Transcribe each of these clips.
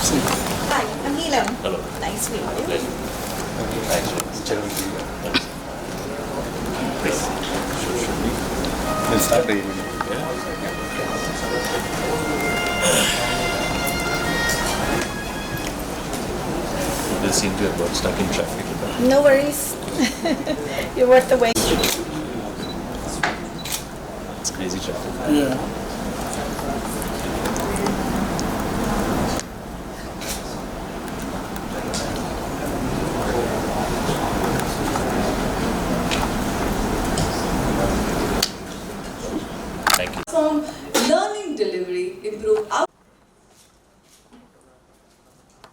Hi, I'm Neelam. Hello. Nice meeting you. Pleasure. We'll start the evening. They seem to have got stuck in traffic. No worries. You're worth the wait. It's crazy traffic. Yeah. Thank you. From learning delivery, improve out.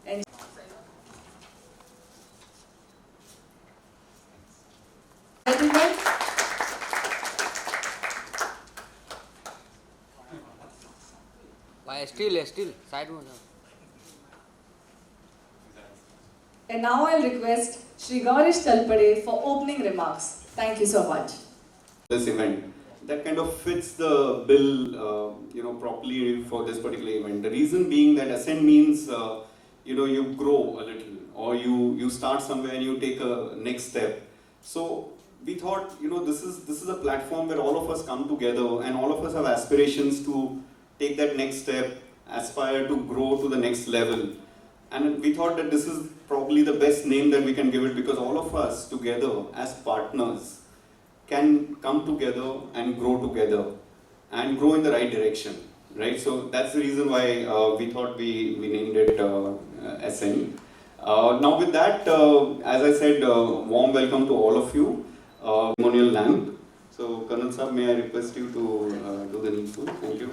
And gentlemen, Still, side one. and now I'll request Shreyas Talpade for opening remarks. Thank you so much. This event that kind of fits the bill, properly for this particular event. The reason being that Ascent means, you grow a little, or you start somewhere and you take a next step. So we thought, this is a platform where all of us come together and all of us have aspirations to take that next step, aspire to grow to the next level. And we thought that this is probably the best name that we can give it, because all of us together as partners can come together and grow in the right direction, right? So that's the reason why we thought we named it Ascent. Now with that, as I said, warm welcome to all of you. Ceremonial lamp. So Colonel Sahab, may I request you to do the needful? Thank you.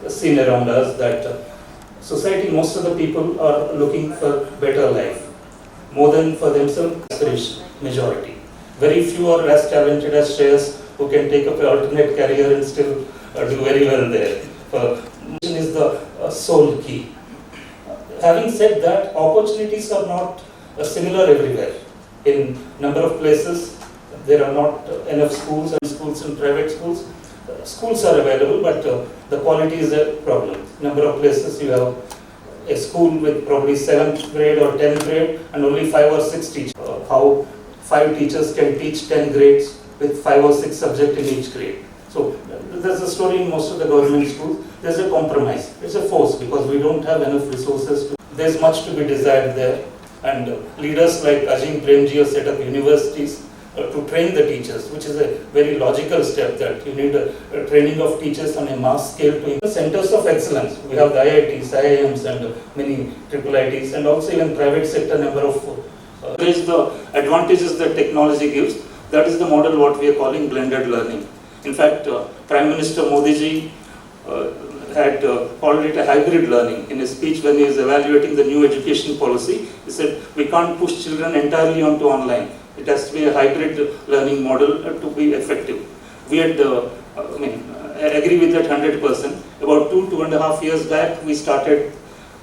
Seen around us that society, most of the people are looking for better life, more than for themselves, aspiration, majority. Very few are as talented as Shreyas, who can take up an alternate career and still do very well there. Is the sole key. Having said that, opportunities are not similar everywhere. In number of places, there are not enough schools and private schools. Schools are available, but the quality is a problem. Number of places you have a school with probably 7th grade or 10th grade and only 5 or 6 teachers. How 5 teachers can teach 10 grades with 5 or 6 subjects in each grade. So there's a story in most of the government schools. There's a compromise. It's a force because we don't have enough resources. There's much to be desired there. And leaders like Ajim Premji have set up universities to train the teachers, which is a very logical step, that you need a training of teachers on a mass scale to centers of excellence. We have the IITs, IIMs and many IIITs, and also even private sector number of is the advantages that technology gives. That is the model what we are calling blended learning. In fact, Prime Minister Modi ji had called it a hybrid learning. In a speech when he is evaluating the new education policy, he said we can't push children entirely onto online. It has to be a hybrid learning model to be effective. We had, I agree with that 100%. About 2.5 years back, we started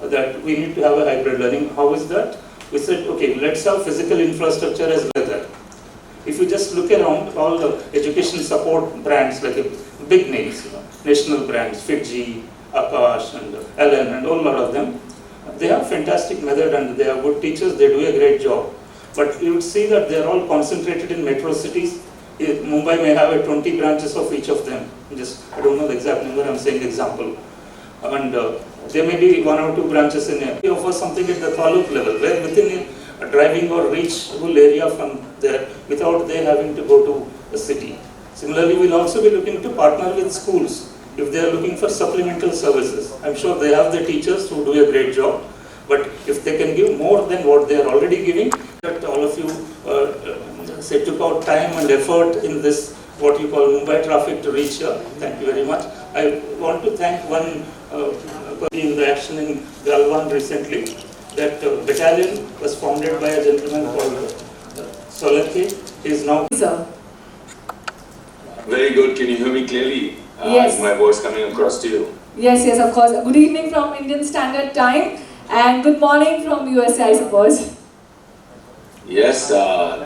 that we need to have a hybrid learning. How is that? We said, okay, let's have physical infrastructure as well as that. If you just look around all the education support brands, like big names, national brands, Fiji, Akash, and Ellen, and a lot of them, they have fantastic method and they have good teachers, they do a great job. But you would see that they are all concentrated in metro cities. Mumbai may have 20 branches of each of them. I don't know the exact number, I'm saying example. And there may be 1 or 2 branches in here. We offer something at the taluk level, where within a driving or reachable area from there, without they having to go to a city. Similarly, we'll also be looking to partner with schools if they are looking for supplemental services. I'm sure they have the teachers who do a great job, but if they can give more than what they are already giving, that all of you took out time and effort in this, what you call Mumbai traffic, to reach here. Thank you very much. I want to thank one in the action in Galwan recently. That battalion was founded by a gentleman called Solake. He is now... Sir. Very good. Can you hear me clearly? Yes. Is my voice coming across to you? Yes, yes, of course. Good evening from Indian Standard Time and good morning from USA, I suppose. Yes,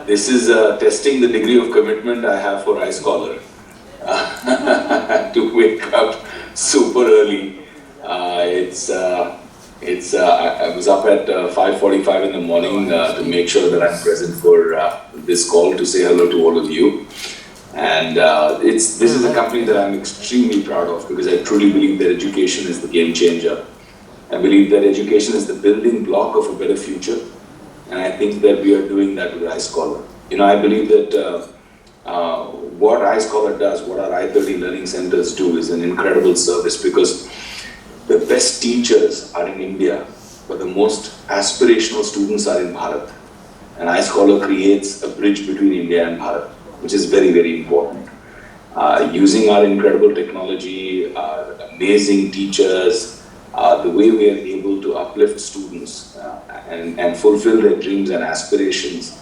this is testing the degree of commitment I have for Ice Collar. To wake up super early. I was up at 5:45 in the morning to make sure that I'm present for this call to say hello to all of you. And this is a company that I'm extremely proud of because I truly believe that education is the game changer. I believe that education is the building block of a better future. And I think that we are doing that with Ice Collar. I believe that what Ice Collar does, what our I-30 learning centers do is an incredible service because the best teachers are in India, but the most aspirational students are in Bharat. And Ice Collar creates a bridge between India and Bharat, which is very, very important. Using our incredible technology, our amazing teachers, the way we are able to uplift students and fulfill their dreams and aspirations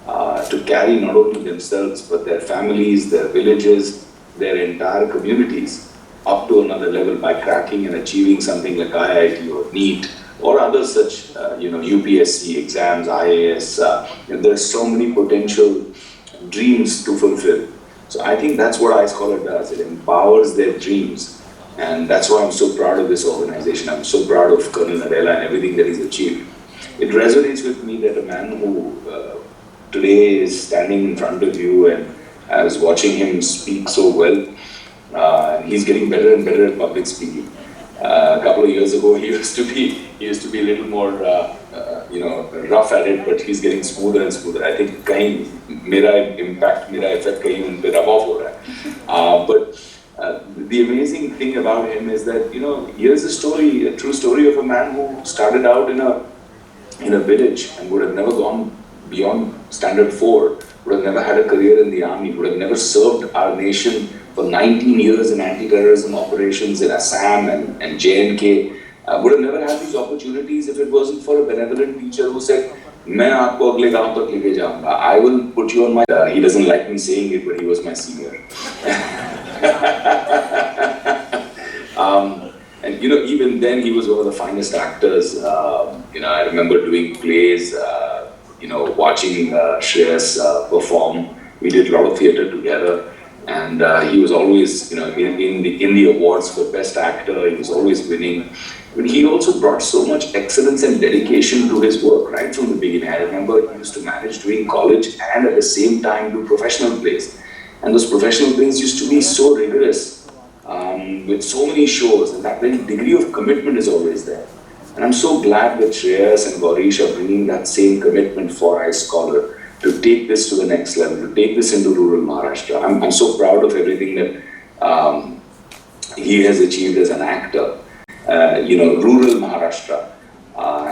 to carry not only themselves, but their families, their villages, their entire communities up to another level by cracking and achieving something like IIT or NEET or other such, UPSC exams, IAS. There are so many potential dreams to fulfill. So I think that's what Ice Collar does. It empowers their dreams. And that's why I'm so proud of this organization. I'm so proud of Colonel Nadella and everything that he's achieved. It resonates with me that a man who today is standing in front of you, and I was watching him speak so well. He's getting better and better at public speaking. A couple of years ago, he used to be a little more, rough at it, but he's getting smoother and smoother. I think kahin mera impact, mera effect kahin un pe rub off ho raha hai. But the amazing thing about him is that, here's a true story of a man who started out in a village and would have never gone beyond standard 4, would have never had a career in the army, would have never served our nation for 19 years in anti-terrorism operations in Assam and J&K, would have never had these opportunities if it wasn't for a benevolent teacher who said, "Main aapko agle gaon tak leke jaunga. I will put you on my..." He doesn't like me saying it, but he was my senior. And even then he was one of the finest actors. I remember doing plays, watching Shreyas perform. We did a lot of theatre together, and he was always, in the awards for best actor. He was always winning. But he also brought so much excellence and dedication to his work right from the beginning. I remember he used to manage doing college and at the same time do professional plays. And those professional plays used to be so rigorous, with so many shows, and that very degree of commitment is always there. And I'm so glad that Shreyas and Gaurish are bringing that same commitment for Ice Collar to take this to the next level, to take this into rural Maharashtra. I'm so proud of everything that he has achieved as an actor, rural Maharashtra,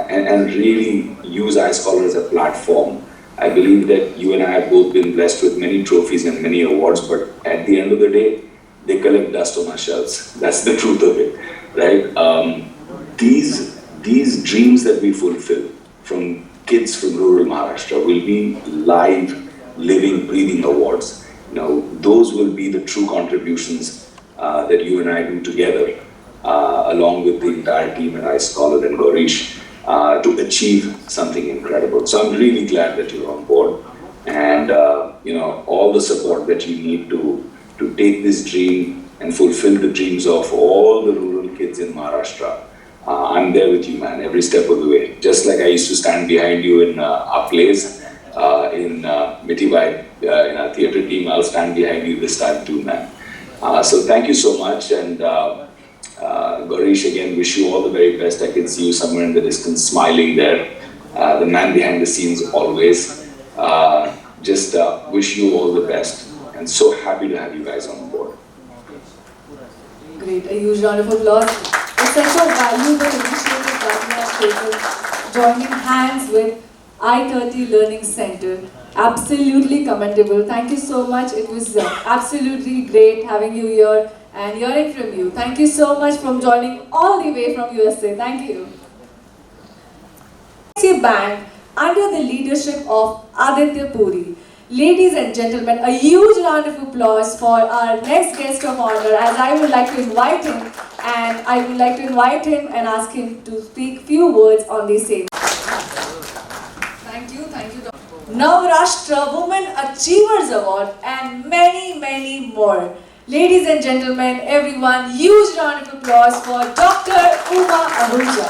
and really use Ice Collar as a platform. I believe that you and I have both been blessed with many trophies and many awards, but at the end of the day, they collect dust on our shelves. That's the truth of it, right? These dreams that we fulfill from kids from rural Maharashtra will be live, living, breathing awards. Those will be the true contributions that you and I do together, along with the entire team and iScholar and Gaurish, to achieve something incredible. So I'm really glad that you're on board, and all the support that you need to take this dream and fulfill the dreams of all the rural kids in Maharashtra. I'm there with you, man, every step of the way. Just like I used to stand behind you in our plays, in Mitibai, in our theatre team, I'll stand behind you this time too, man. So thank you so much, and Gaurish, again, wish you all the very best. I can see you somewhere in the distance smiling there, the man behind the scenes always. Just wish you all the best, and so happy to have you guys on board. Great, a huge round of applause. It's such a valuable initiative that you have taken, joining hands with I-30 Learning Center. Absolutely commendable. Thank you so much. It was absolutely great having you here and hearing from you. Thank you so much for joining all the way from USA. Thank you. Band under the leadership of Aditya Puri. Ladies and gentlemen, a huge round of applause for our next guest of honor, as I would like to invite him, and I would like to invite him and ask him to speak few words on the same. Thank you, Navrashtra Women Achievers Award, and many, many more. Ladies and gentlemen, everyone, huge round of applause for Dr. Uma Ahuja.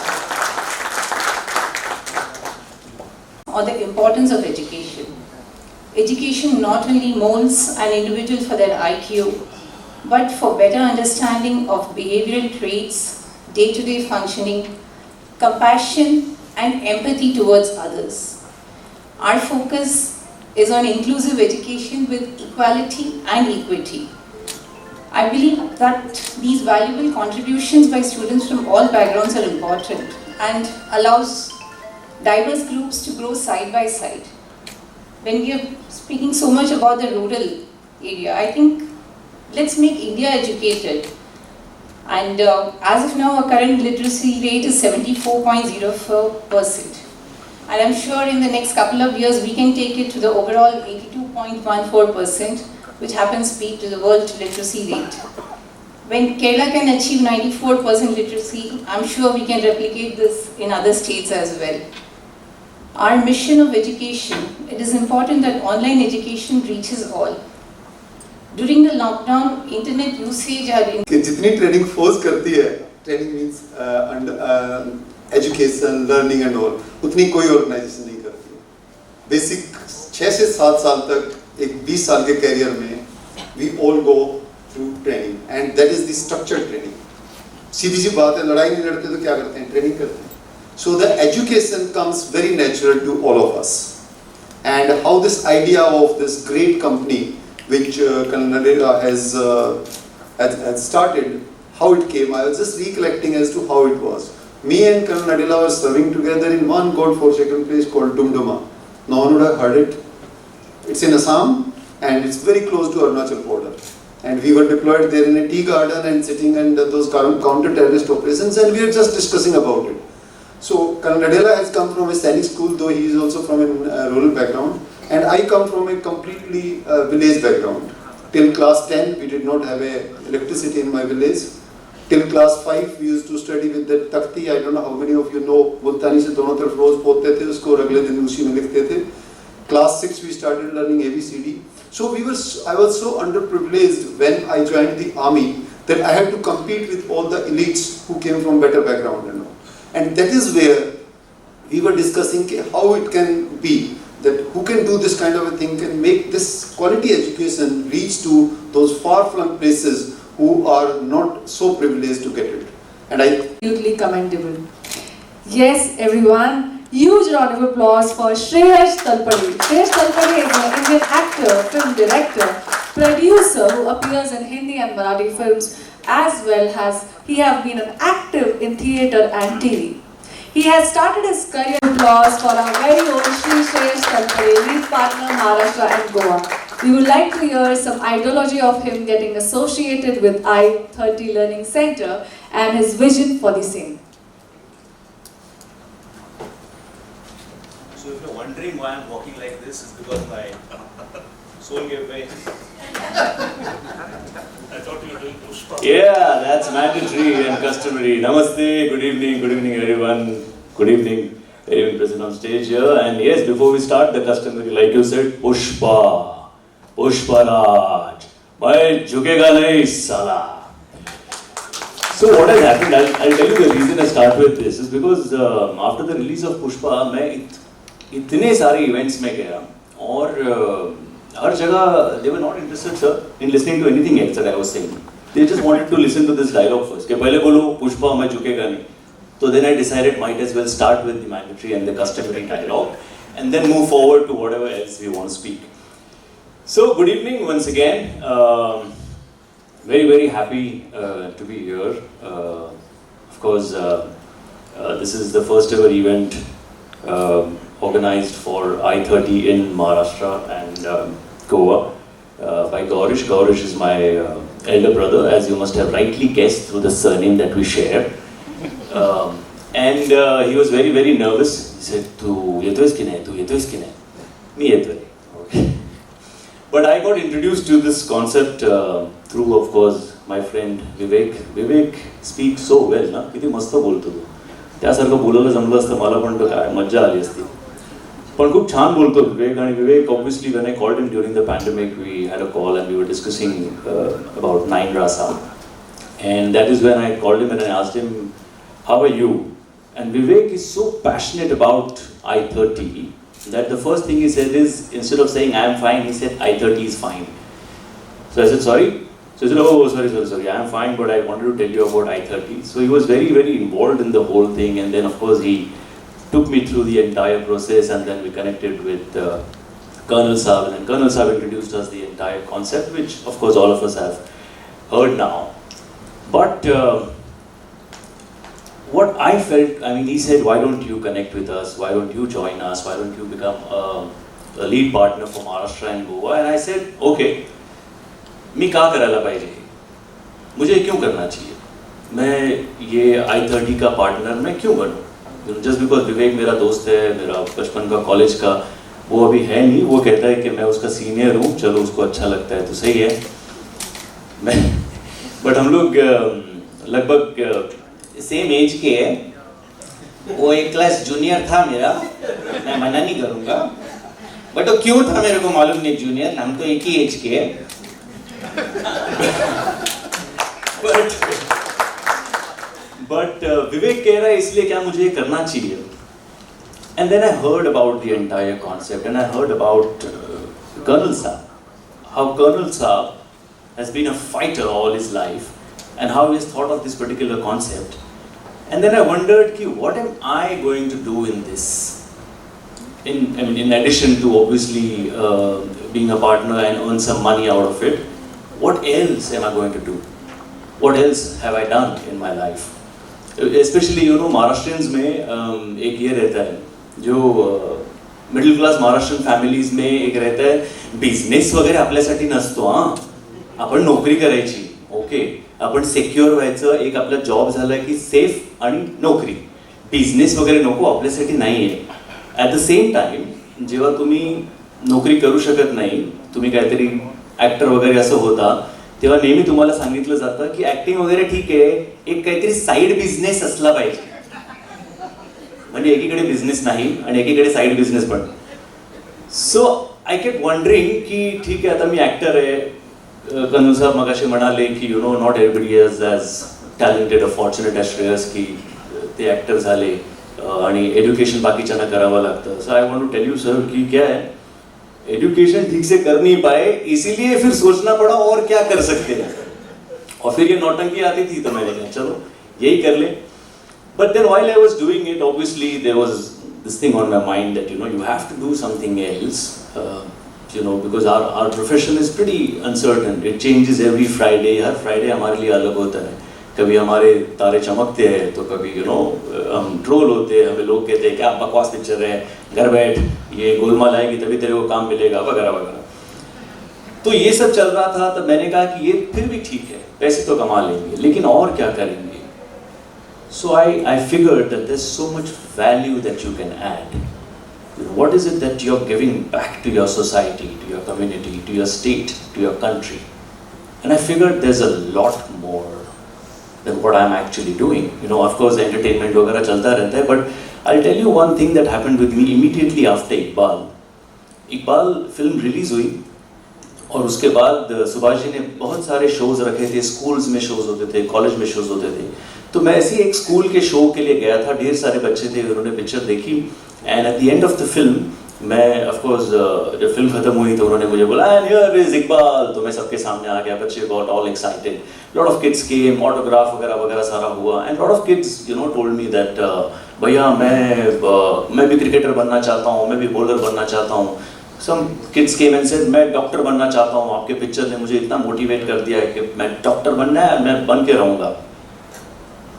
On the importance of education. Education not only molds an individual for their IQ, but for better understanding of behavioral traits, day-to-day functioning, compassion and empathy towards others. Our focus is on inclusive education with equality and equity. I believe that these valuable contributions by students from all backgrounds are important and allows diverse groups to grow side by side. When we are speaking so much about the rural area, I think let's make India educated. And as of now, our current literacy rate is 74.04%. And I'm sure in the next couple of years, we can take it to the overall 82.14%, which happens to be to the world literacy rate. When Kerala can achieve 94% literacy, I'm sure we can replicate this in other states as well. Our mission of education, it is important that online education reaches all. During the lockdown, internet usage had कि जितनी training force करती है, training means education, learning and all, उतनी कोई organisation नहीं करती है. Basic 6 से 7 साल तक एक 20 साल के कैरियर में we all go through training and that is the structured training. सीधी सी बात है, लड़ाई नहीं लड़ते तो क्या करते हैं? ट्रेनिंग करते हैं. So the education comes very natural to all of us. And how this idea of this great company which Kannadela has started, how it came, I was just recollecting as to how it was. Me and Kannadela were serving together in one God-forsaken place called Dumduma. No one would have heard it. It's in Assam and it's very close to Arunachal border. And we were deployed there in a tea garden and sitting under those counter-terrorist operations, and we were just discussing about it. So Kannadela has come from a Sainik school, though he is also from a rural background, and I come from a completely village background. Till class 10 we did not have electricity in my village. Till class 5 we used to study with the takhti. I don't know how many of you know, Multani se dono taraf roz pote the, usko agle din usi mein likhte the. Class 6 we started learning ABCD. So I was so underprivileged when I joined the army that I had to compete with all the elites who came from better background, you know. And that is where we were discussing how it can be that who can do this kind of a thing, can make this quality education reach to those far-flung places who are not so privileged to get it. And I Absolutely commendable. Yes, everyone, huge round of applause for Shreyas Talpade. Shreyas Talpade is an Indian actor, film director, producer who appears in Hindi and Marathi films, as well as he has been an active in theatre and TV. He has started his career. Applause for our very own Shreyas Talpade, lead partner Maharashtra and Goa. We would like to hear some ideology of him getting associated with I-30 Learning Center and his vision for the same. So if you're wondering why I'm walking like this, it's because my soul gave way. I thought you were doing Pushpa. Yeah, that's mandatory and customary. Namaste, good evening everyone. Good evening, everyone present on stage here. And yes, before we start, the customary, like you said, Pushpa, Pushparaj. Bhai, jhukega nahi, sala. So what has happened, I'll tell you the reason I start with this is because after the release of Pushpa, मैं इतने सारे events में गया और हर जगह they were not interested, sir, in listening to anything else that I was saying. They just wanted to listen to this dialogue first. कि पहले बोलो पुष्पा मैं झुकेगा नहीं. So then I decided might as well start with the mandatory and the customary dialogue and then move forward to whatever else we want to speak. So good evening once again. Very happy to be here. Of course, this is the first ever event organized for I-30 in Maharashtra and Goa by Gaurish. Gaurish is my elder brother, as you must have rightly guessed through the surname that we share. And he was very nervous. He said, "Tu yeto iskin hai, tu yeto iskin hai." Me yeto hai. Okay. But I got introduced to this concept through, of course, my friend Vivek. Vivek speaks so well, na? किती मस्त बोलतो तो. त्यासारखं बोलायला जमलं असतं मला पण तो काय मज्जा आली असती. पण खूप छान बोलतो विवेक आणि विवेक obviously when I called him during the pandemic we had a call and we were discussing about Nine Rasa and that is when I called him and I asked him how are you and Vivek is so passionate about I-30 that the first thing he said is instead of saying I am fine he said I-30 is fine. So I said sorry. So he said oh sorry I am fine but I wanted to tell you about I-30. So he was very involved in the whole thing and then of course he took me through the entire process and then we connected with Colonel Saab and then Colonel Saab introduced us the entire concept which of course all of us have heard now. But what I felt, I mean he said why don't you connect with us, why don't you join us, why don't you become a lead partner for Maharashtra and Goa and I said okay, मैं क्या करायला पाहिजे, मुझे क्यों करना चाहिए, मैं ये I-30 का पार्टनर मैं क्यों बनूं. Just because विवेक मेरा दोस्त है, मेरा बचपन का कॉलेज का वो अभी है नहीं, वो कहता है कि मैं उसका सीनियर हूँ, चलो उसको अच्छा लगता है तो सही है. मैं बट हम लोग लगभग सेम एज के हैं. वो एक क्लास जूनियर था मेरा, मैं मना नहीं करूँगा, बट वो क्यों था मेरे को मालूम नहीं. जूनियर हम तो एक ही एज के हैं. But Vivek कह रहा है इसलिए क्या मुझे करना चाहिए. And then I heard about the entire concept and I heard about Colonel Saab. How Colonel Saab has been a fighter all his life and how he has thought of this particular concept. And then I wondered ki, what am I going to do in this? In addition to obviously being a partner and earn some money out of it, what else am I going to do? What else have I done in my life? Especially Maharashtrians में एक ये रहता है जो middle class Maharashtrian families में एक रहता है बिझनेस वगैरे आपल्यासाठी नसतो. आपण नोकरी करायची, ओके, आपण सिक्युअर व्हायचं, एक आपला जॉब झाला की सेफ आणि नोकरी, बिझनेस वगैरे नको आपल्यासाठी नाही आहे. ॲट द सेम टाइम जेव्हा तुम्ही नोकरी करू शकत नाही, तुम्ही काहीतरी ऍक्टर वगैरे असं होता, तेव्हा नेहमी तुम्हाला सांगितलं जातं की ऍक्टिंग वगैरे ठीक आहे, एक काहीतरी साईड बिझनेस असला पाहिजे. म्हणजे एकीकडे बिझनेस नाही आणि एकीकडे साईड बिझनेस पण. सो आय केप्ट वंडरिंग की ठीक आहे आता मी ऍक्टर आहे. कनू साहेब मगाशी म्हणाले की not everybody is as talented a fortunate as Shreyas की ते ऍक्टर झाले आणि एज्युकेशन बाकीच्यांना करावं लागतं. सो I want to tell you sir की क्या है, एजुकेशन ठीक से कर नहीं पाए इसीलिए फिर सोचना पड़ा और क्या कर सकते हैं. और फिर ये नौटंकी आती थी तो मैंने कहा चलो यही कर ले. But then while I was doing it, obviously there was this thing on my mind that you have to do something else, because our profession is pretty uncertain. It changes every Friday. Her Friday हमारे लिए अलग होता है. कभी हमारे तारे चमकते हैं तो कभी हम ट्रोल होते हैं, हमें लोग कहते हैं क्या बकवास पिक्चर है, घर बैठ, ये गोलमाल आएगी तभी तेरे को काम मिलेगा वगैरह वगैरह. तो ये सब चल रहा था. तो मैंने कहा कि ये फिर भी ठीक है, पैसे तो कमा लेंगे, लेकिन और क्या करेंगे. So I figured that there's so much value that you can add. What is it that you're giving back to your society, to your community, to your state, to your country? And I figured there's a lot more than what I'm actually doing. You know, of course, entertainment वगैरह चलता रहता है, but I'll tell you one thing that happened with me immediately after Iqbal. Iqbal film release हुई और उसके बाद सुभाष जी ने बहुत सारे शोज रखे थे, स्कूल्स में शोज होते थे, कॉलेज में शोज होते थे. तो मैं ऐसे एक स्कूल के शो के लिए गया था, ढेर सारे बच्चे थे, उन्होंने पिक्चर देखी and at the end of the film मैं ऑफ कोर्स जब फिल्म खत्म हुई तो उन्होंने मुझे बोला एंड हियर इज इकबाल. तो मैं सबके सामने आ गया, बच्चे got all excited, lot of kids came, autograph वगैरह वगैरह सारा हुआ and lot of kids you know told me that भैया मैं भी क्रिकेटर बनना चाहता हूँ, मैं भी बॉलर बनना चाहता हूँ. Some kids came and said मैं डॉक्टर बनना चाहता हूँ, आपके पिक्चर ने मुझे इतना मोटिवेट कर दिया है कि मैं डॉक्टर बनना है, मैं बन के रहूँगा.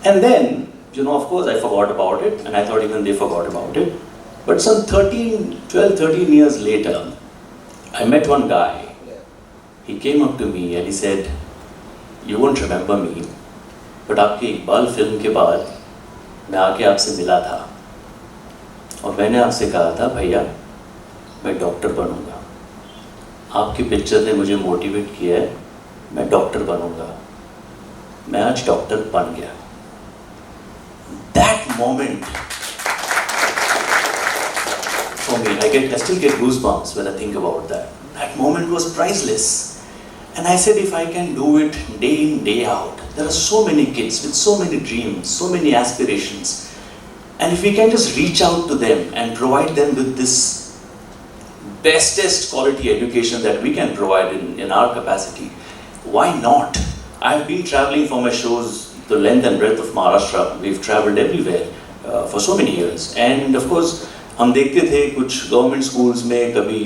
And then, you know, of course I forgot about it and I thought even they forgot about it. But some 12-13 years later, I met one guy. He came up to me and he said, you won't remember me, but आपकी Iqbal film के बाद मैं आके आपसे मिला था और मैंने आपसे कहा था भैया मैं डॉक्टर बनूंगा. आपकी पिक्चर ने मुझे मोटिवेट किया है, मैं डॉक्टर बनूंगा. मैं आज डॉक्टर बन गया. That moment for me, I still get goosebumps when I think about that. That moment was priceless. And I said if I can do it day in, day out, there are so many kids with so many dreams, so many aspirations. And if we can just reach out to them and provide them with this bestest quality education that we can provide in our capacity, why not? I've been traveling for my shows the length and breadth of Maharashtra. We've traveled everywhere for so many years. And of course, हम देखते थे कुछ government schools में कभी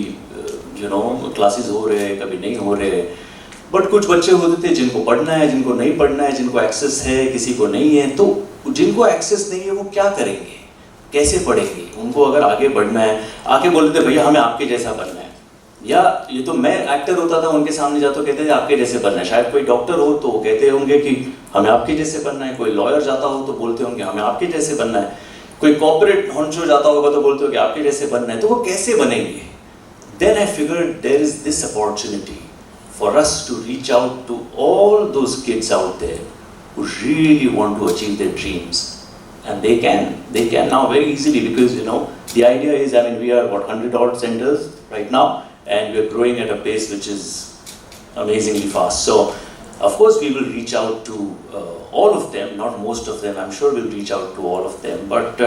you know classes हो रहे हैं, कभी नहीं हो रहे. बट कुछ बच्चे होते थे जिनको पढ़ना है, जिनको नहीं पढ़ना है, जिनको एक्सेस है, किसी को नहीं है. तो जिनको एक्सेस नहीं है वो क्या करेंगे, कैसे पढ़ेंगे? उनको अगर आगे बढ़ना है, आके बोलते थे भैया हमें आपके जैसा बनना है. या ये तो मैं एक्टर होता था, उनके सामने जाता कहते थे आपके जैसे बनना है. शायद कोई डॉक्टर हो तो कहते होंगे कि हमें आपके जैसे बनना है. कोई लॉयर जाता हो तो बोलते होंगे हमें आपके जैसे बनना है. कोई कॉर्पोरेट हॉन्चो जाता होगा तो बोलते हो कि आपके जैसे बनना है. तो वो कैसे बनेंगे? Then I figured there is this opportunity for us to reach out to all those kids out there who really want to achieve their dreams. And they can now very easily, because you know the idea is, I mean, we are what 100 odd centers right now and we are growing at a pace which is amazingly fast. So of course we will reach out to all of them, not most of them. I'm sure we'll reach out to all of them. But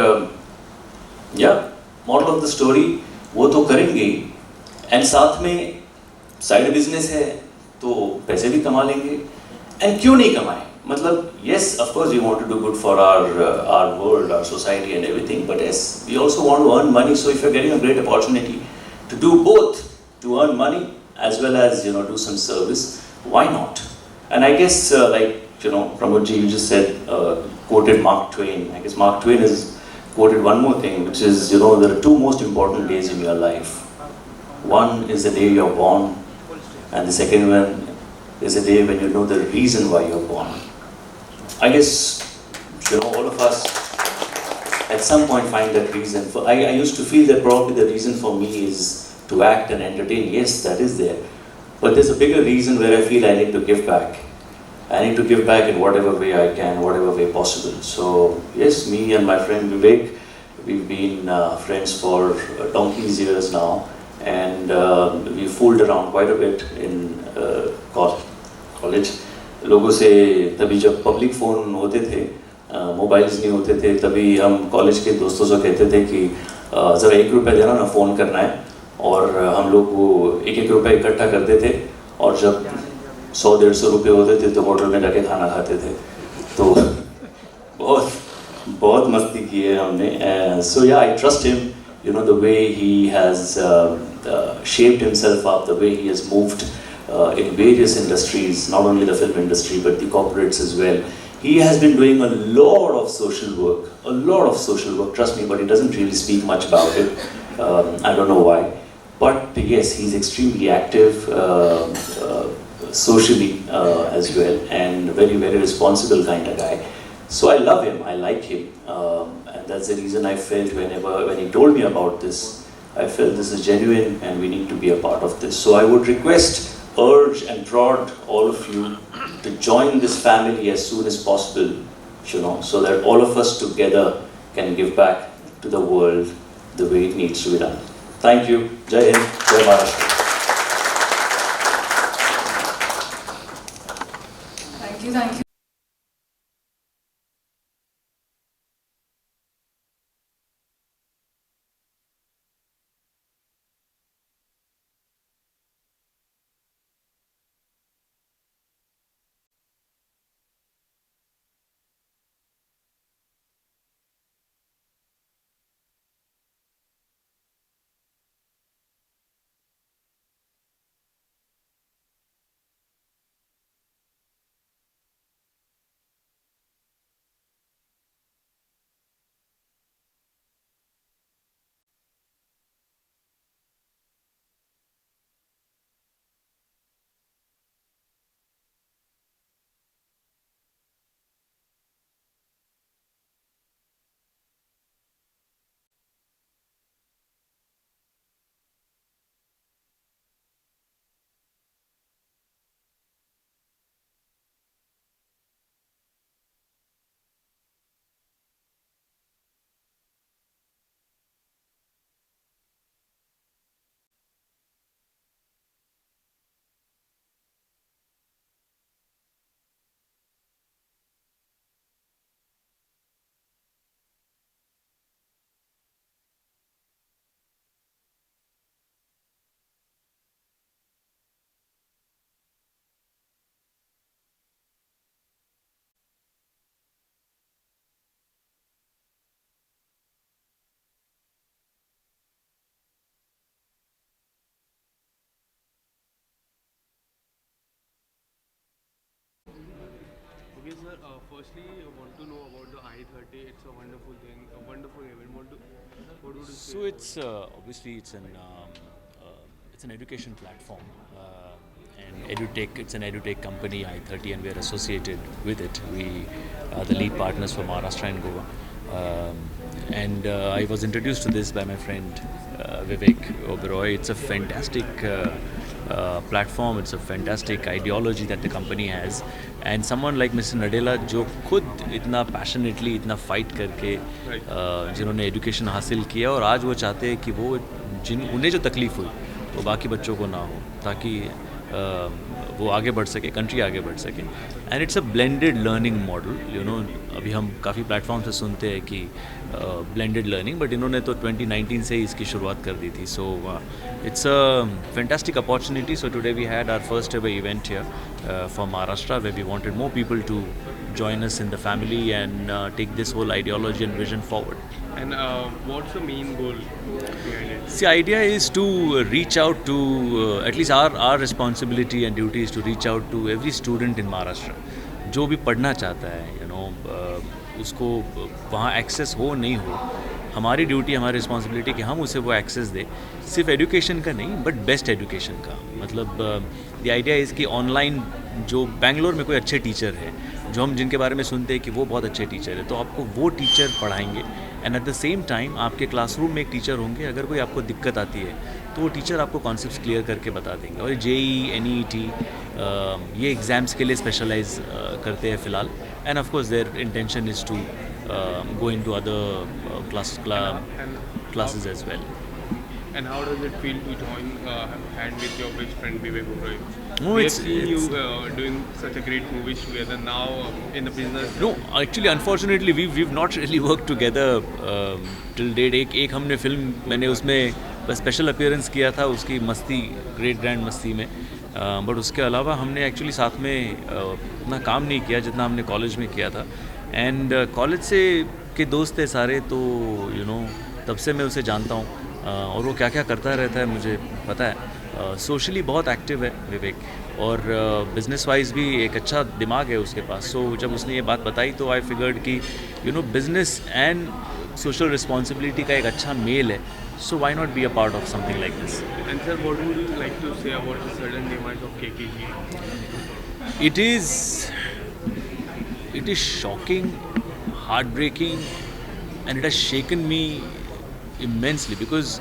yeah, moral of the story, वो तो करेंगे and साथ में side business है तो पैसे भी कमा लेंगे. And क्यों नहीं कमाएं? मतलब yes, of course we want to do good for our world, our society and everything, but yes, we also want to earn money. So if you're getting a great opportunity to do both, to earn money as well as you know do some service, why not? And I guess like you know Pramod ji, you just said quoted Mark Twain. I guess Mark Twain has quoted one more thing, which is you know there are two most important days in your life. One is the day you're born, and the second one is the day when you know the reason why you're born. I guess you know all of us at some point find that reason. I used to feel that probably the reason for me is to act and entertain. Yes, that is there. But there's a bigger reason where I feel I need to give back. I need to give back in whatever way I can, whatever way possible. So yes, me and my friend Vivek, we've been friends for donkey's years now. And we fooled around quite a bit in college. लोगों से तभी जब public phone होते थे, mobiles नहीं होते थे, तभी हम कॉलेज के दोस्तों से कहते थे कि ज़रा 1 रुपया देना ना, फ़ोन करना है. और हम लोग वो 1-1 रुपया इकट्ठा करते थे और जब 100-150 रुपये होते थे तो होटल में जाके खाना खाते थे. तो बहुत मस्ती की है हमने. So yeah, I trust him. You know the way he has shaped himself up, the way he has moved in various industries, not only the film industry but the corporates as well. He has been doing a lot of social work, trust me, but he doesn't really speak much about it. I don't know why, but yes, he's extremely active socially as well, and very, very responsible kind of guy. So I love him, I like him, and that's the reason I felt when he told me about this, I felt this is genuine and we need to be a part of this. So I would request urge and prod all of you to join this family as soon as possible, so that all of us together can give back to the world the way it needs to be done. Thank you. Jai Hind, Jai Maharashtra. Thank you. Okay, sir. Firstly, I want to know about the I-30. It's a wonderful thing, a wonderful event. What would you say? So it's obviously it's an education platform, and Edtech. It's an Edtech company, I-30, and we are associated with it. We are the lead partners for Maharashtra and Goa. And I was introduced to this by my friend Vivek Oberoi. It's a fantastic platform. It's a fantastic ideology that the company has. And someone like Mr. Nadella, जो खुद इतना passionately, इतना fight करके जिन्होंने education हासिल किया, और आज वो चाहते हैं कि वो उन्हें जो तकलीफ हुई वो बाकी बच्चों को ना हो, ताकि वो आगे बढ़ सके, कंट्री आगे बढ़ सके. And it's a blended learning model. अभी हम काफ़ी प्लेटफॉर्म से सुनते हैं कि ब्लेंडेड लर्निंग, बट इन्होंने तो 2019 से ही इसकी शुरुआत कर दी थी. So it's a fantastic opportunity. So today we had our first ever event here for Maharashtra, where we wanted more people to join us in the family and take this whole ideology and vision forward. And what's the main goal behind it? The idea is to reach out to, at least our responsibility and duty is to reach out to every student in Maharashtra. जो भी पढ़ना चाहता है, उसको वहाँ access हो नहीं हो, हमारी ड्यूटी, हमारी रिस्पॉन्सिबिलिटी कि हम उसे वो एक्सेस दें, सिर्फ एजुकेशन का नहीं बट बेस्ट एजुकेशन का. मतलब द आइडिया इज़ कि ऑनलाइन जो बेंगलोर में कोई अच्छे टीचर है, जो हम जिनके बारे में सुनते हैं कि वो बहुत अच्छे टीचर है, तो आपको वो टीचर पढ़ाएंगे. And at the same time आपके क्लासरूम में एक टीचर होंगे, अगर कोई आपको दिक्कत आती है तो वो टीचर आपको कॉन्सेप्ट्स क्लियर करके बता देंगे. और JEE, NEET ये एग्ज़ाम्स के लिए स्पेशलाइज करते हैं फ़िलहाल. And of course their intention is to go into other classes as well. And how does it feel to join hand with your best friend Vivek Oberoi? No, we have seen you doing such a great movies together now in the business. No, actually, unfortunately, we've not really worked together till date. एक हमने film, मैंने उसमें special appearance किया था, उसकी मस्ती, great grand मस्ती में. बट उसके अलावा हमने एक्चुअली साथ में उतना काम नहीं किया जितना हमने कॉलेज में किया था. एंड कॉलेज से के दोस्त थे सारे, तो तब से मैं उसे जानता हूँ, और वो क्या क्या करता रहता है मुझे पता है. सोशली बहुत एक्टिव है विवेक, और बिज़नेस वाइज भी एक अच्छा दिमाग है उसके पास. सो जब उसने ये बात बताई तो आई फिगर्ड कि बिज़नेस एंड सोशल रिस्पॉन्सिबिलिटी का एक अच्छा मेल है. So why not be a part of something like this? And sir, what would you like to say about the sudden demise of KKG? It is shocking, heartbreaking, and it has shaken me immensely because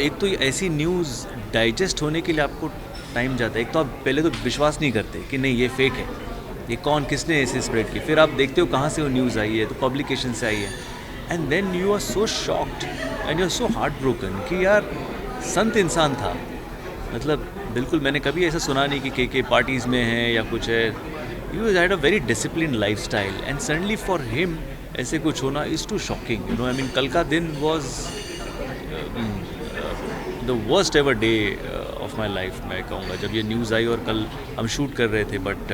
एक तो ऐसी news digest होने के लिए आपको time जाता है, एक तो आप पहले तो विश्वास नहीं करते कि नहीं ये फेक है, ये कौन किसने ऐसे स्प्रेड की, फिर आप देखते हो कहाँ से वो न्यूज़ आई है, तो पब्लिकेशन से आई है, and then you are so shocked and you are so heart broken कि यार संत इंसान था, मतलब बिल्कुल मैंने कभी ऐसा सुना नहीं कि के पार्टीज़ में है या कुछ है. He had a very disciplined lifestyle and suddenly for him ऐसे कुछ होना is too shocking. You know, I mean, कल का दिन was the worst ever day of my life, मैं कहूँगा, जब ये न्यूज़ आई और कल हम शूट कर रहे थे. But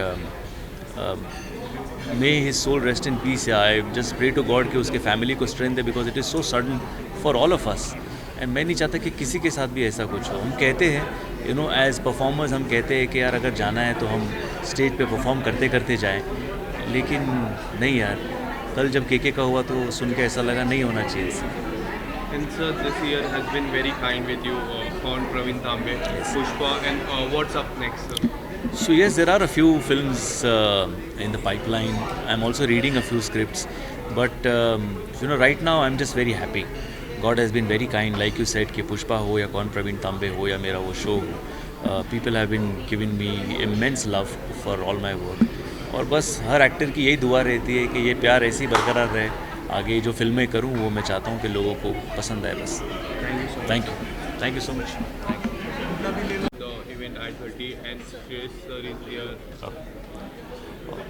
may his soul rest in peace. I just pray to God कि उसके फैमिली को strength they, because it is so sudden for all of us. And मैं नहीं चाहता कि किसी के साथ भी ऐसा कुछ हो. हम कहते हैं यू नो एज परफॉर्मर्स, हम कहते हैं कि यार अगर जाना है तो हम स्टेज पे परफॉर्म करते करते जाएं, लेकिन नहीं यार, कल जब के का हुआ तो सुन के ऐसा लगा नहीं होना चाहिए ऐसा. And sir, this year has been very kind with you on Praveen Tambe, Pushpa, and what's up next, sir? So yes, there are a few films in the pipeline. I'm also reading a few scripts, but you know, right now I'm just very happy. God has been very kind, like you said, कि पुष्पा हो या कौन प्रवीण तांबे हो या मेरा वो show हो, people have been giving me immense love for all my work. और बस हर एक्टर की यही दुआ रहती है कि ये प्यार ऐसे ही बरकरार रहे. आगे जो फिल्में करूँ वो मैं चाहता हूँ कि लोगों को पसंद आए बस. Thank you so much. The event I-30 and Shreyas sir is here.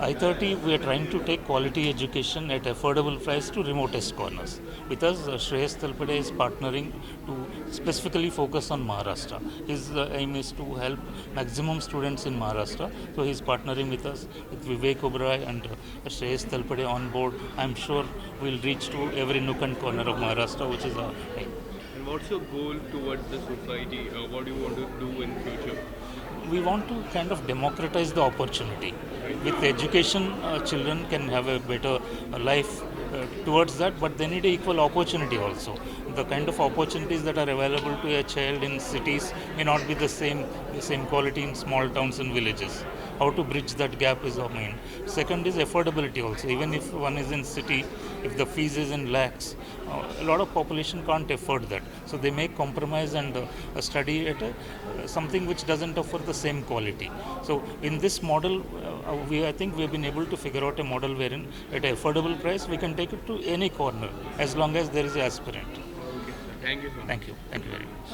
I-30, we are trying to take quality education at affordable price to remotest corners. With us, Shreyas Talpade is partnering to specifically focus on Maharashtra. His aim is to help maximum students in Maharashtra. So he is partnering with us, with Vivek Oberoi and Shreyas Talpade on board. I'm sure we'll reach to every nook and corner of Maharashtra, which is our aim. And what's your goal towards the society? What do you want to do in future? We want to kind of democratize the opportunity. With education, children can have a better life towards that, but they need equal opportunity also. The kind of opportunities that are available to a child in cities may not be the same quality in small towns and villages. How to bridge that gap is our main. Second is affordability also. Even if one is in city, if the fees is in lakhs, a lot of population can't afford that. So they make compromise and study at something which doesn't offer the same quality. So in this model, I think we have been able to figure out a model wherein at an affordable price we can take it to any corner as long as there is an aspirant. Okay, sir. Thank you so much. Thank you very much.